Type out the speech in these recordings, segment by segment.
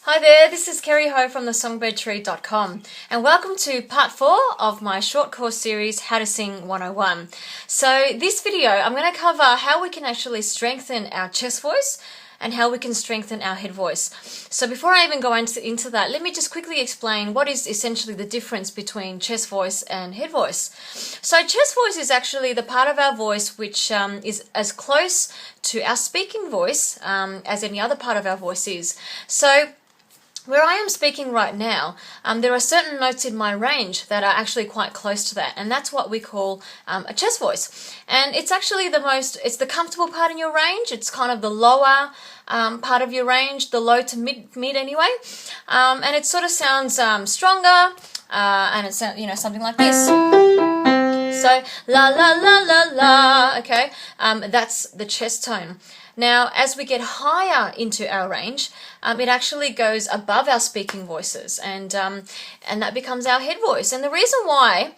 Hi there, this is Kerry Ho from thesongbirdtree.com and welcome to part 4 of my short course series How to Sing 101. So this video I'm going to cover how we can actually strengthen our chest voice and how we can strengthen our head voice. So before I even go into that, let me just quickly explain what is essentially the difference between chest voice and head voice. So chest voice is actually the part of our voice which is as close to our speaking voice as any other part of our voice is. So where I am speaking right now, there are certain notes in my range that are actually quite close to that, and that's what we call a chest voice. And it's actually it's the comfortable part in your range. It's kind of the lower part of your range, the low to mid anyway, and it sort of sounds stronger, and it sounds, something like this. So la la la la la, okay, that's the chest tone. Now, as we get higher into our range, it actually goes above our speaking voices, and that becomes our head voice. And the reason why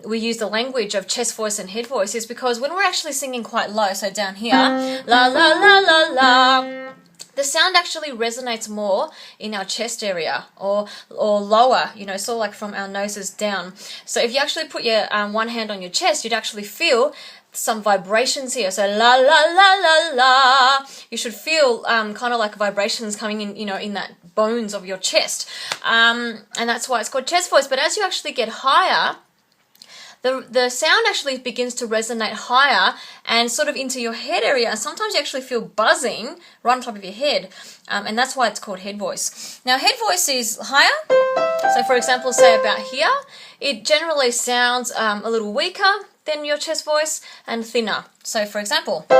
we use the language of chest voice and head voice is because when we're actually singing quite low, so down here, la la la la la, the sound actually resonates more in our chest area or lower, sort of like from our noses down. So if you actually put your one hand on your chest, you'd actually feel some vibrations here. So la la la la la. You should feel kind of like vibrations coming in, in that bones of your chest. And that's why it's called chest voice. But as you actually get higher, the sound actually begins to resonate higher and sort of into your head area. And sometimes you actually feel buzzing right on top of your head. And that's why it's called head voice. Now, head voice is higher. So for example, say about here, it generally sounds a little weaker than your chest voice and thinner. So for example, la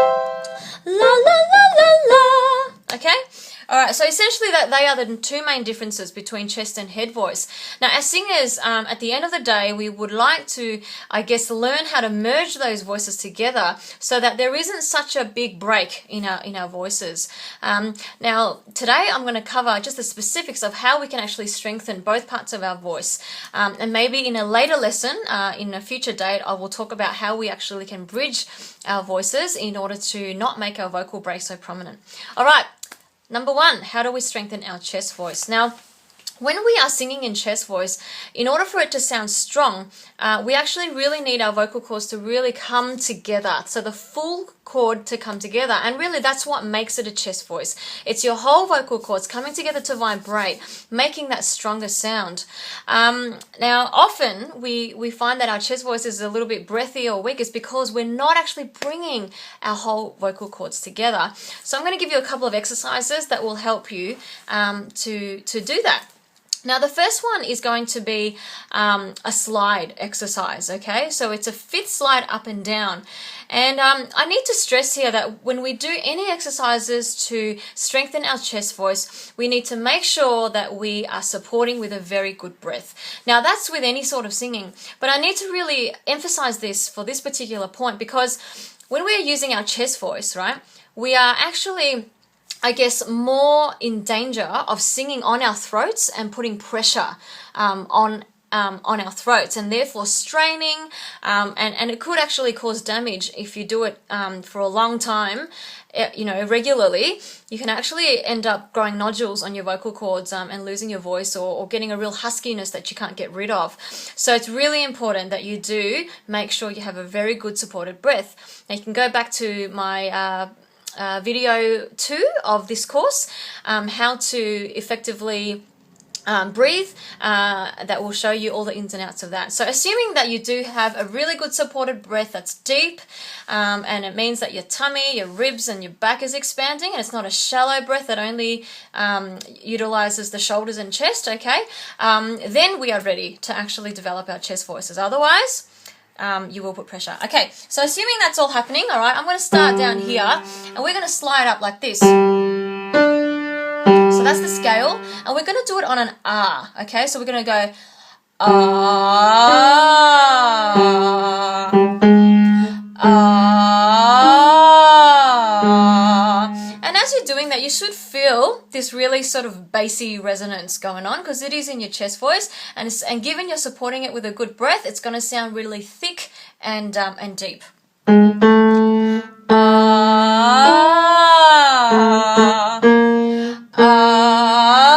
la la la la, okay? Alright, so essentially they are the two main differences between chest and head voice. Now as singers, at the end of the day, we would like to, learn how to merge those voices together so that there isn't such a big break in our voices. Now today I'm going to cover just the specifics of how we can actually strengthen both parts of our voice. And maybe in a later lesson, in a future date, I will talk about how we actually can bridge our voices in order to not make our vocal break so prominent. Alright. Number 1, how do we strengthen our chest voice? Now, when we are singing in chest voice, in order for it to sound strong, we actually really need our vocal cords to really come together. So the full chord to come together. And really that's what makes it a chest voice. It's your whole vocal cords coming together to vibrate, making that stronger sound. Now, often we find that our chest voice is a little bit breathy or weak. It's because we're not actually bringing our whole vocal cords together. So I'm going to give you a couple of exercises that will help you to do that. Now, the first one is going to be a slide exercise, okay? So it's a 5th slide up and down. And I need to stress here that when we do any exercises to strengthen our chest voice, we need to make sure that we are supporting with a very good breath. Now, that's with any sort of singing, but I need to really emphasize this for this particular point because when we are using our chest voice, right, we are actually more in danger of singing on our throats and putting pressure on our throats and therefore straining, and it could actually cause damage if you do it for a long time, regularly. You can actually end up growing nodules on your vocal cords and losing your voice or getting a real huskiness that you can't get rid of. So it's really important that you do make sure you have a very good supported breath. Now you can go back to my video 2 of this course, how to effectively breathe, that will show you all the ins and outs of that. So assuming that you do have a really good supported breath that's deep, and it means that your tummy, your ribs and your back is expanding, and it's not a shallow breath that only utilizes the shoulders and chest, okay, then we are ready to actually develop our chest voices. Otherwise, you will put pressure. Okay, so assuming that's all happening, all right, I'm going to start down here and we're going to slide up like this. So that's the scale, and we're going to do it on an R, okay? So we're going to go ah, ah. And as you're doing that, you should feel this really sort of bassy resonance going on because it is in your chest voice, and given you're supporting it with a good breath, it's going to sound really thick and deep. Ah, ah.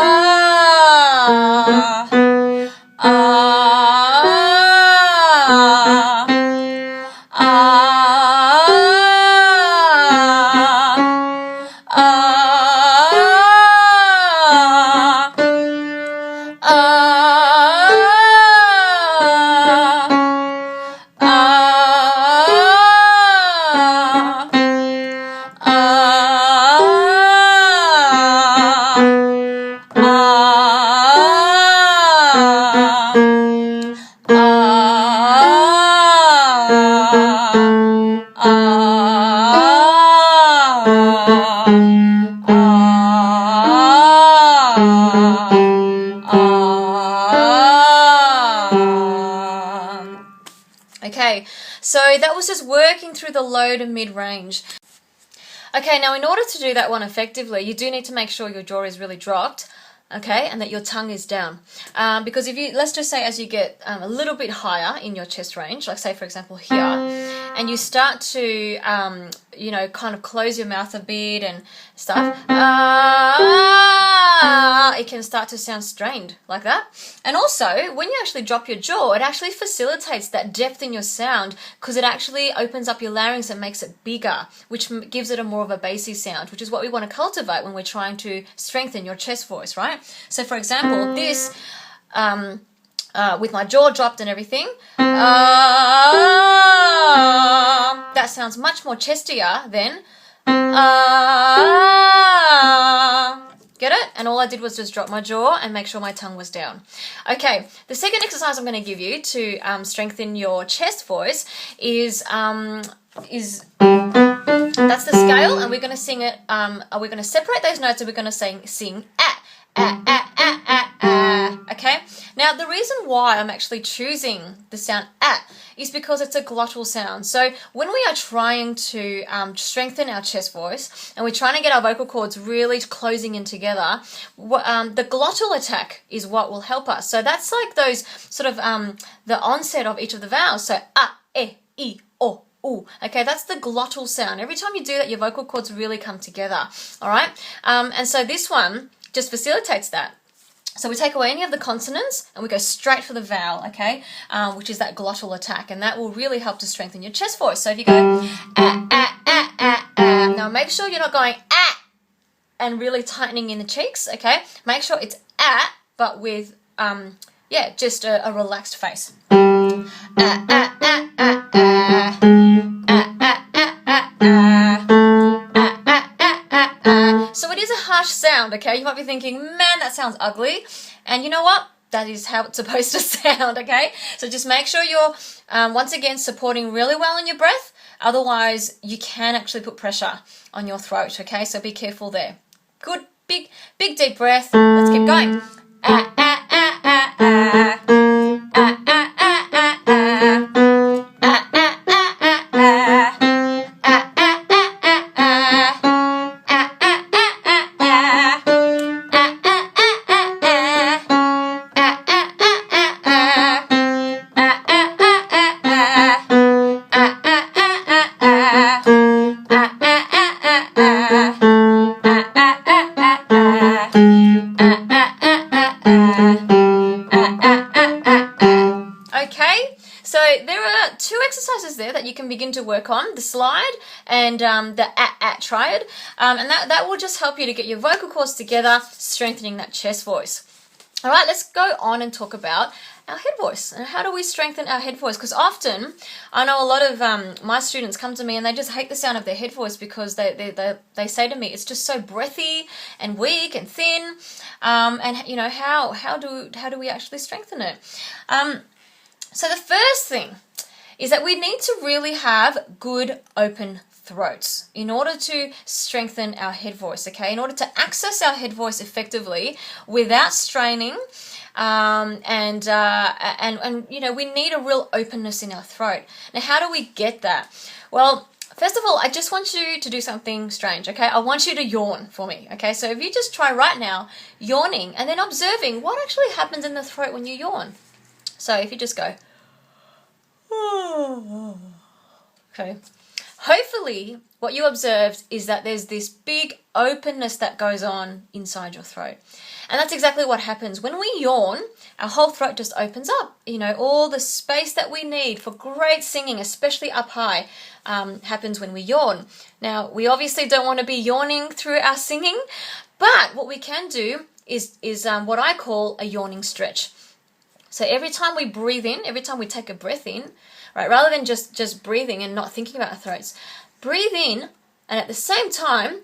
just working through the low to mid range. Okay, now in order to do that one effectively, you do need to make sure your jaw is really dropped, okay, and that your tongue is down. Because if you, let's just say as you get a little bit higher in your chest range, like say for example here, and you start to, you know, kind of close your mouth a bit and stuff, it can start to sound strained like that. And also, when you actually drop your jaw, it actually facilitates that depth in your sound because it actually opens up your larynx and makes it bigger, which gives it a more of a bassy sound, which is what we want to cultivate when we're trying to strengthen your chest voice, right? So for example, this, with my jaw dropped and everything, that sounds much more chestier than get it? And all I did was just drop my jaw and make sure my tongue was down. Okay, the second exercise I'm going to give you to strengthen your chest voice is that's the scale, and we're going to sing it. We're going to separate those notes, and we're going to sing okay? Now, the reason why I'm actually choosing the sound is because it's a glottal sound. So when we are trying to strengthen our chest voice and we're trying to get our vocal cords really closing in together, the glottal attack is what will help us. So that's like those sort of the onset of each of the vowels. So e, I, o, u. Okay, that's the glottal sound. Every time you do that, your vocal cords really come together. All right, and so this one just facilitates that. So we take away any of the consonants and we go straight for the vowel, okay, which is that glottal attack, and that will really help to strengthen your chest voice. So if you go now make sure you're not going and really tightening in the cheeks, okay? Make sure it's but with just a relaxed face. So it is a harsh sound, okay? You might be thinking, man, that sounds ugly. And you know what? That is how it's supposed to sound, okay? So just make sure you're, once again, supporting really well in your breath. Otherwise, you can actually put pressure on your throat, okay? So be careful there. Good, big deep breath. Let's keep going. Okay, so there are two exercises there that you can begin to work on, the slide and the triad, and that will just help you to get your vocal cords together, strengthening that chest voice. All right, let's go on and talk about our head voice and how do we strengthen our head voice, because often I know a lot of my students come to me and they just hate the sound of their head voice because they say to me it's just so breathy and weak and thin, and you know, how do we actually strengthen it? So the first thing is that we need to really have good open throats in order to strengthen our head voice, okay? In order to access our head voice effectively without straining, and you know, we need a real openness in our throat. Now, how do we get that? Well, first of all, I just want you to do something strange, okay? I want you to yawn for me, okay? So if you just try right now yawning and then observing what actually happens in the throat when you yawn. So if you just go, okay, hopefully what you observed is that there's this big openness that goes on inside your throat. And that's exactly what happens. When we yawn, our whole throat just opens up. You know, all the space that we need for great singing, especially up high, happens when we yawn. Now, we obviously don't want to be yawning through our singing, but what we can do is what I call a yawning stretch. So every time we breathe in, every time we take a breath in, right, rather than just breathing and not thinking about our throats, breathe in and at the same time,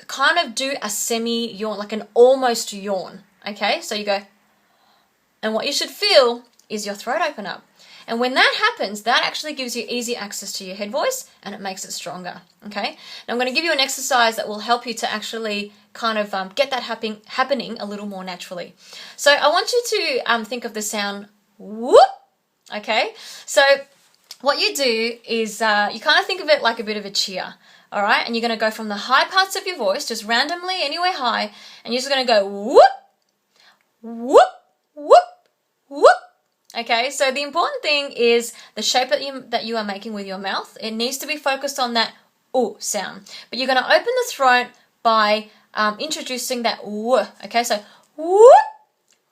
kind of do a semi-yawn, like an almost yawn, okay? So you go, and what you should feel is your throat open up. And when that happens, that actually gives you easy access to your head voice and it makes it stronger, okay? Now I'm going to give you an exercise that will help you to actually kind of get that happening a little more naturally. So I want you to think of the sound whoop, okay? So what you do is you kind of think of it like a bit of a cheer. All right, and you're going to go from the high parts of your voice, just randomly, anywhere high, and you're just going to go whoop, whoop, whoop, whoop. Okay, so the important thing is the shape that you are making with your mouth. It needs to be focused on that ooh sound. But you're going to open the throat by introducing that whoop. Okay, so whoop,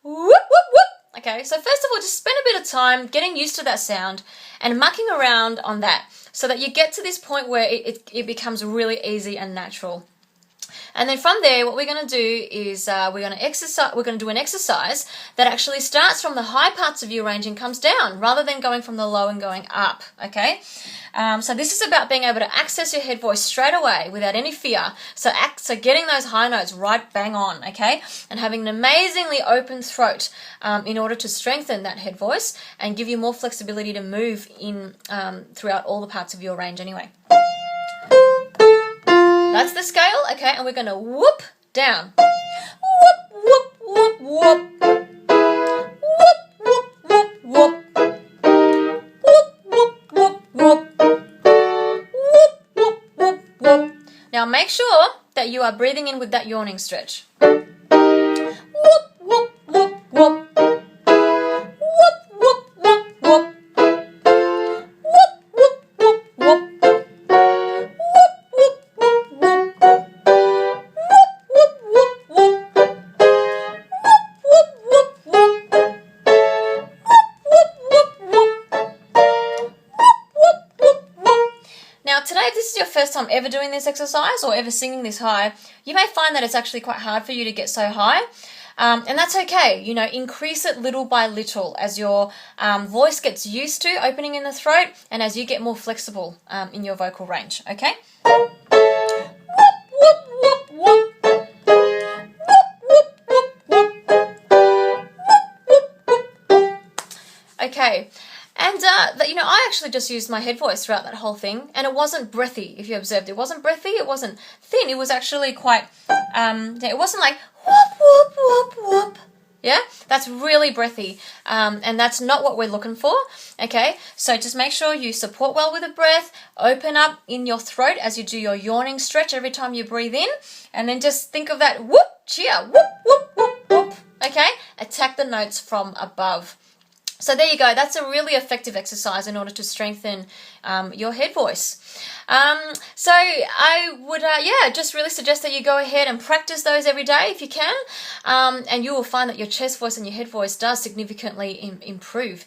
whoop, whoop, whoop. Okay, so first of all, just spend a bit of time getting used to that sound and mucking around on that so that you get to this point where it becomes really easy and natural. And then from there, what we're going to do is we're going to do an exercise that actually starts from the high parts of your range and comes down rather than going from the low and going up, okay? So this is about being able to access your head voice straight away without any fear. So getting those high notes right bang on, okay? And having an amazingly open throat in order to strengthen that head voice and give you more flexibility to move in throughout all the parts of your range anyway. That's the scale, okay, and we're going to whoop down. Whoop, whoop, whoop, whoop. Whoop, whoop, whoop, whoop. Whoop, whoop, whoop, whoop. Whoop, whoop, whoop, whoop. Now make sure that you are breathing in with that yawning stretch. Whoop, whoop, whoop, whoop. Whoop, whoop, whoop, whoop. Whoop, whoop, whoop, whoop. Now today, if this is your first time ever doing this exercise or ever singing this high, you may find that it's actually quite hard for you to get so high. And that's okay, you know, increase it little by little as your voice gets used to opening in the throat and as you get more flexible in your vocal range, okay? Whoop, whoop, whoop, whoop. Whoop, whoop, whoop, whoop. Whoop, whoop, whoop. Okay. And, you know, I actually just used my head voice throughout that whole thing, and it wasn't breathy, if you observed. It wasn't breathy, it wasn't thin, it was actually quite, it wasn't like whoop, whoop, whoop, whoop. Yeah, that's really breathy, and that's not what we're looking for, okay? So just make sure you support well with the breath, open up in your throat as you do your yawning stretch every time you breathe in, and then just think of that whoop, cheer, whoop, whoop, whoop, whoop, okay? Attack the notes from above. So there you go. That's a really effective exercise in order to strengthen your head voice. So I would, just really suggest that you go ahead and practice those every day if you can, and you will find that your chest voice and your head voice does significantly improve.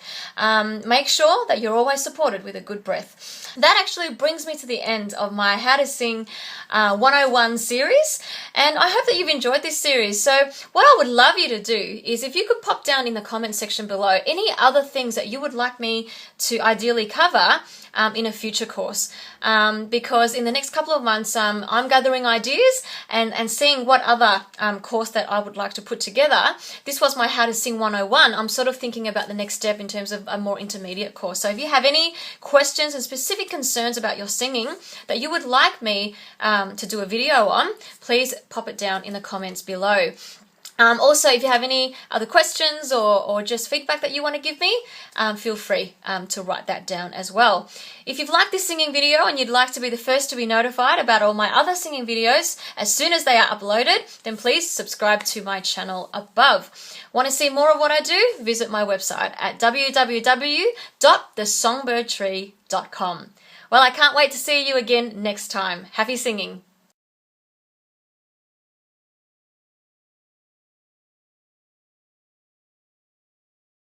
Make sure that you're always supported with a good breath. That actually brings me to the end of my How to Sing 101 series, and I hope that you've enjoyed this series. So what I would love you to do is if you could pop down in the comment section below any other things that you would like me to ideally cover in a future course, because in the next couple of months I'm gathering ideas and seeing what other course that I would like to put together. This was my How to Sing 101. I'm sort of thinking about the next step in terms of a more intermediate course. So if you have any questions and specific concerns about your singing that you would like me to do a video on, please pop it down in the comments below. Also, if you have any other questions or just feedback that you want to give me, feel free to write that down as well. If you've liked this singing video and you'd like to be the first to be notified about all my other singing videos as soon as they are uploaded, then please subscribe to my channel above. Want to see more of what I do? Visit my website at www.thesongbirdtree.com. Well, I can't wait to see you again next time. Happy singing!